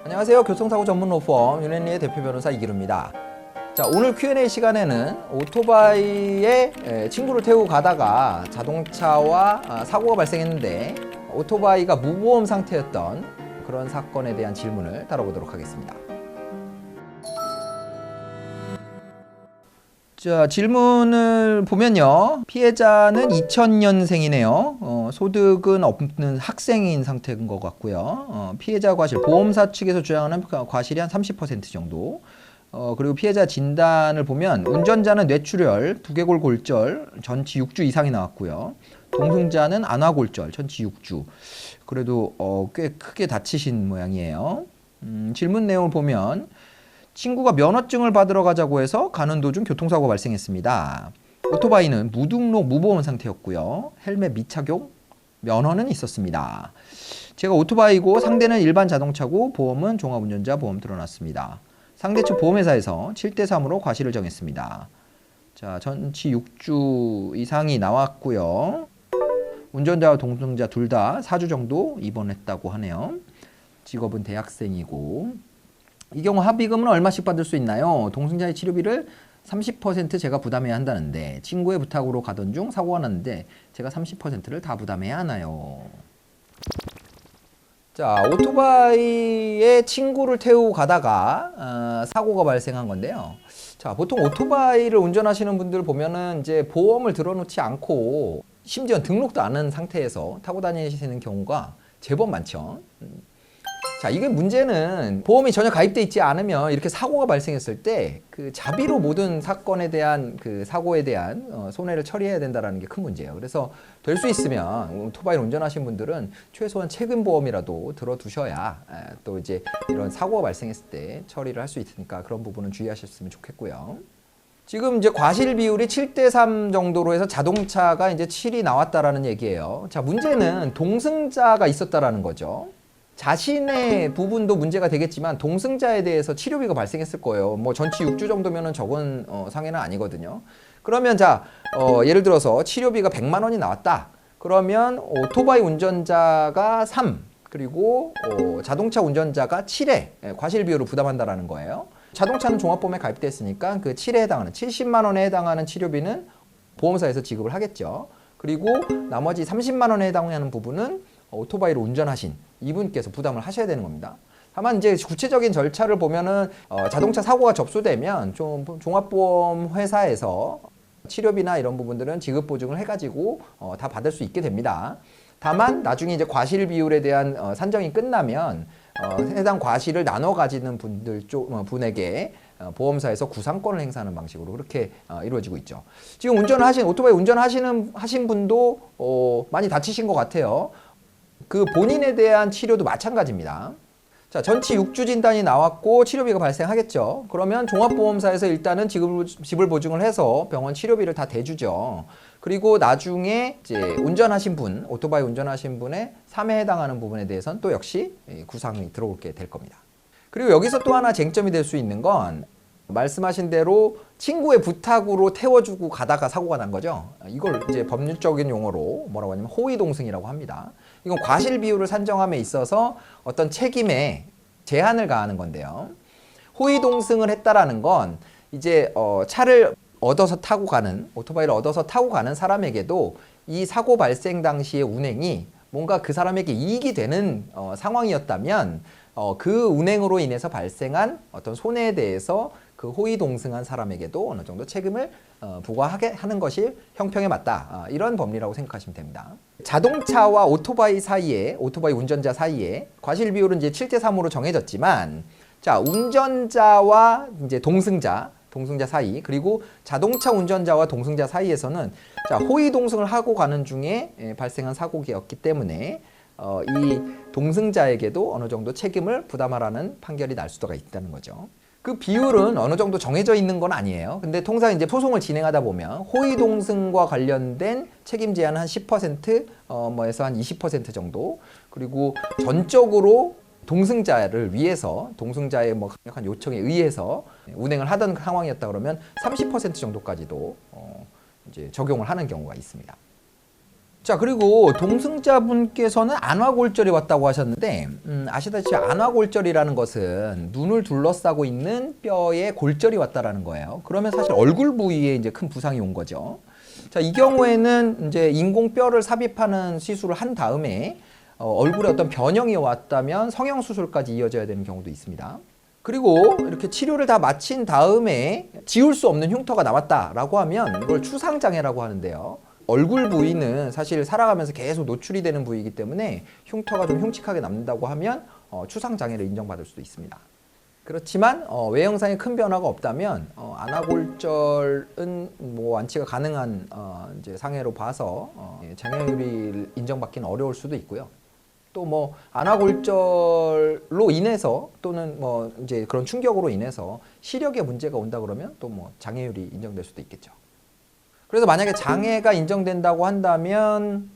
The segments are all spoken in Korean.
안녕하세요. 교통사고 전문 로펌 유넨리의 대표 변호사 이기루입니다. 자, 오늘 Q&A 시간에는 오토바이에 친구를 태우고 가다가 자동차와 사고가 발생했는데 오토바이가 무보험 상태였던 그런 사건에 대한 질문을 다뤄보도록 하겠습니다. 자, 질문을 보면요. 피해자는 2000년생이네요. 소득은 없는 학생인 상태인 것 같고요. 피해자 과실, 보험사 측에서 주장하는 과실이 한 30% 정도. 그리고 피해자 진단을 보면 운전자는 뇌출혈, 두개골 골절, 전치 6주 이상이 나왔고요. 동승자는 안화골절, 전치 6주. 그래도 꽤 크게 다치신 모양이에요. 질문 내용을 보면 친구가 면허증을 받으러 가자고 해서 가는 도중 교통사고가 발생했습니다. 오토바이는 무등록 무보험 상태였고요. 헬멧 미착용, 면허는 있었습니다. 제가 오토바이고 상대는 일반 자동차고 보험은 종합운전자 보험 들어놨습니다. 상대 측 보험회사에서 7대3으로 과실을 정했습니다. 자, 전치 6주 이상이 나왔고요. 운전자와 동승자 둘 다 4주 정도 입원했다고 하네요. 직업은 대학생이고 이 경우 합의금은 얼마씩 받을 수 있나요? 동승자의 치료비를 30% 제가 부담해야 한다는데 친구의 부탁으로 가던 중 사고가 났는데 제가 30%를 다 부담해야 하나요? 자, 오토바이에 친구를 태우고 가다가 사고가 발생한 건데요. 자, 보통 오토바이를 운전하시는 분들 보면은 이제 보험을 들어놓지 않고 심지어 등록도 안 한 상태에서 타고 다니시는 경우가 제법 많죠. 자, 이게 문제는 보험이 전혀 가입돼 있지 않으면 이렇게 사고가 발생했을 때 그 자비로 모든 사건에 대한 그 사고에 대한 손해를 처리해야 된다는 게 큰 문제예요. 그래서 될 수 있으면 오토바이를 운전하신 분들은 최소한 책임보험이라도 들어두셔야 또 이제 이런 사고가 발생했을 때 처리를 할 수 있으니까 그런 부분은 주의하셨으면 좋겠고요. 지금 이제 과실 비율이 7대3 정도로 해서 자동차가 이제 7이 나왔다라는 얘기예요. 자, 문제는 동승자가 있었다라는 거죠. 자신의 부분도 문제가 되겠지만 동승자에 대해서 치료비가 발생했을 거예요. 뭐 전치 6주 정도면은 적은 상해는 아니거든요. 그러면 자, 예를 들어서 치료비가 100만 원이 나왔다. 그러면 오토바이 운전자가 3, 그리고 자동차 운전자가 7에 과실 비율을 부담한다라는 거예요. 자동차는 종합보험에 가입됐으니까 그 7에 해당하는 70만 원에 해당하는 치료비는 보험사에서 지급을 하겠죠. 그리고 나머지 30만 원에 해당하는 부분은 오토바이를 운전하신 이분께서 부담을 하셔야 되는 겁니다. 다만 이제 구체적인 절차를 보면은 자동차 사고가 접수되면 좀 종합보험 회사에서 치료비나 이런 부분들은 지급 보증을 해가지고 다 받을 수 있게 됩니다. 다만 나중에 이제 과실 비율에 대한 산정이 끝나면 해당 과실을 나눠 가지는 분에게 보험사에서 구상권을 행사하는 방식으로 그렇게 이루어지고 있죠. 지금 오토바이 운전하신 분도 많이 다치신 것 같아요. 그 본인에 대한 치료도 마찬가지입니다. 자, 전치 6주 진단이 나왔고 치료비가 발생하겠죠. 그러면 종합보험사에서 일단은 지불 보증을 해서 병원 치료비를 다 대주죠. 그리고 나중에 이제 운전하신 분, 오토바이 운전하신 분의 3에 해당하는 부분에 대해서는 또 역시 구상이 들어오게 될 겁니다. 그리고 여기서 또 하나 쟁점이 될 수 있는 건 말씀하신 대로 친구의 부탁으로 태워주고 가다가 사고가 난 거죠. 이걸 이제 법률적인 용어로 뭐라고 하냐면 호의동승이라고 합니다. 이건 과실 비율을 산정함에 있어서 어떤 책임에 제한을 가하는 건데요. 호의동승을 했다라는 건 이제 차를 얻어서 타고 가는, 오토바이를 얻어서 타고 가는 사람에게도 이 사고 발생 당시의 운행이 뭔가 그 사람에게 이익이 되는 상황이었다면 그 운행으로 인해서 발생한 어떤 손해에 대해서 그 호의동승한 사람에게도 어느 정도 책임을 부과하게 하는 것이 형평에 맞다. 이런 법리라고 생각하시면 됩니다. 자동차와 오토바이 사이에, 오토바이 운전자 사이에 과실 비율은 이제 7대3으로 정해졌지만, 자, 운전자와 이제 동승자 사이, 그리고 자동차 운전자와 동승자 사이에서는 자, 호의동승을 하고 가는 중에 발생한 사고였기 때문에 이 동승자에게도 어느 정도 책임을 부담하라는 판결이 날 수가 있다는 거죠. 그 비율은 어느 정도 정해져 있는 건 아니에요. 근데 통상 이제 소송을 진행하다 보면 호의동승과 관련된 책임 제한은 한 10%, 뭐에서 한 20% 정도, 그리고 전적으로 동승자를 위해서, 동승자의 뭐 강력한 요청에 의해서 운행을 하던 상황이었다 그러면 30% 정도까지도 이제 적용을 하는 경우가 있습니다. 자, 그리고 동승자분께서는 안화골절이 왔다고 하셨는데 아시다시피 안화골절이라는 것은 눈을 둘러싸고 있는 뼈에 골절이 왔다라는 거예요. 그러면 사실 얼굴 부위에 이제 큰 부상이 온 거죠. 자, 이 경우에는 이제 인공뼈를 삽입하는 시술을 한 다음에 얼굴에 어떤 변형이 왔다면 성형 수술까지 이어져야 되는 경우도 있습니다. 그리고 이렇게 치료를 다 마친 다음에 지울 수 없는 흉터가 남았다라고 하면 이걸 추상장애라고 하는데요. 얼굴 부위는 사실 살아가면서 계속 노출이 되는 부위이기 때문에 흉터가 좀 흉측하게 남는다고 하면 추상장애를 인정받을 수도 있습니다. 그렇지만 외형상에 큰 변화가 없다면 안화골절은 뭐 완치가 가능한 이제 상해로 봐서 장애율이 인정받기는 어려울 수도 있고요. 또 뭐 안화골절로 인해서 또는 뭐 이제 그런 충격으로 인해서 시력에 문제가 온다 그러면 또 뭐 장애율이 인정될 수도 있겠죠. 그래서 만약에 장애가 인정된다고 한다면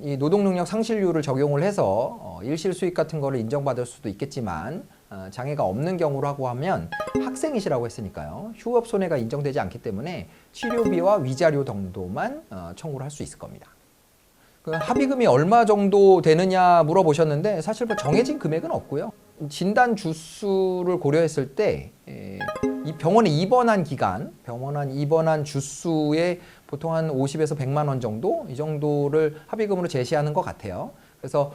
이 노동능력 상실률을 적용을 해서 일실 수익 같은 거를 인정받을 수도 있겠지만 장애가 없는 경우라고 하면 학생이시라고 했으니까요. 휴업 손해가 인정되지 않기 때문에 치료비와 위자료 정도만 청구를 할 수 있을 겁니다. 그 합의금이 얼마 정도 되느냐 물어보셨는데 사실 뭐 정해진 금액은 없고요. 진단 주수를 고려했을 때 이 병원에 입원한 기간, 병원에 입원한 주수에 보통 한 50에서 100만 원 정도 이 정도를 합의금으로 제시하는 것 같아요. 그래서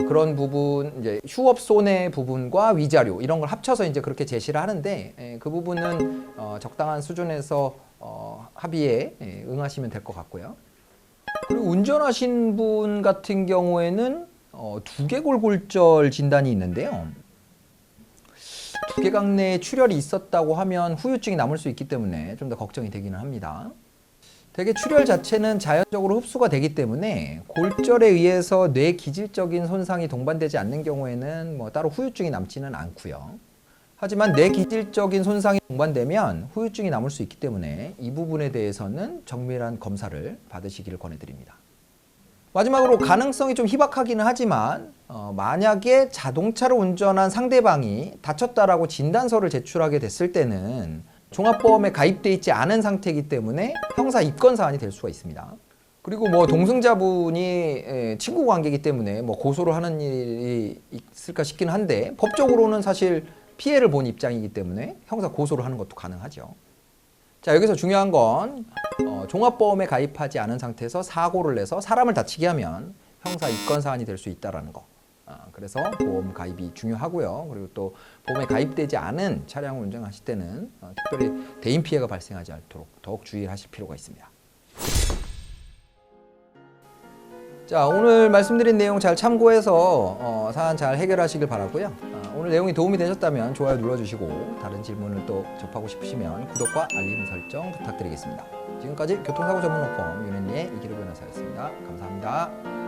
그런 부분 이제 휴업 손해 부분과 위자료 이런 걸 합쳐서 이제 그렇게 제시를 하는데 그 부분은 적당한 수준에서 합의에 응하시면 될 것 같고요. 그리고 운전하신 분 같은 경우에는 두개골 골절 진단이 있는데요. 두개각 내에 출혈이 있었다고 하면 후유증이 남을 수 있기 때문에 좀 더 걱정이 되기는 합니다. 대개 출혈 자체는 자연적으로 흡수가 되기 때문에 골절에 의해서 뇌 기질적인 손상이 동반되지 않는 경우에는 뭐 따로 후유증이 남지는 않고요. 하지만 뇌 기질적인 손상이 동반되면 후유증이 남을 수 있기 때문에 이 부분에 대해서는 정밀한 검사를 받으시기를 권해드립니다. 마지막으로 가능성이 좀 희박하기는 하지만 만약에 자동차를 운전한 상대방이 다쳤다라고 진단서를 제출하게 됐을 때는 종합보험에 가입돼 있지 않은 상태이기 때문에 형사 입건 사안이 될 수가 있습니다. 그리고 뭐 동승자분이 친구 관계이기 때문에 뭐 고소를 하는 일이 있을까 싶긴 한데 법적으로는 사실 피해를 본 입장이기 때문에 형사 고소를 하는 것도 가능하죠. 자, 여기서 중요한 건 종합보험에 가입하지 않은 상태에서 사고를 내서 사람을 다치게 하면 형사 입건 사안이 될 수 있다는 거. 그래서 보험 가입이 중요하고요. 그리고 또 보험에 가입되지 않은 차량을 운전하실 때는 특별히 대인 피해가 발생하지 않도록 더욱 주의를 하실 필요가 있습니다. 자, 오늘 말씀드린 내용 잘 참고해서 사안 잘 해결하시길 바라고요. 오늘 내용이 도움이 되셨다면 좋아요 눌러주시고 다른 질문을 또 접하고 싶으시면 구독과 알림 설정 부탁드리겠습니다. 지금까지 교통사고 전문 로펌 윤현희의 이기로 변호사였습니다. 감사합니다.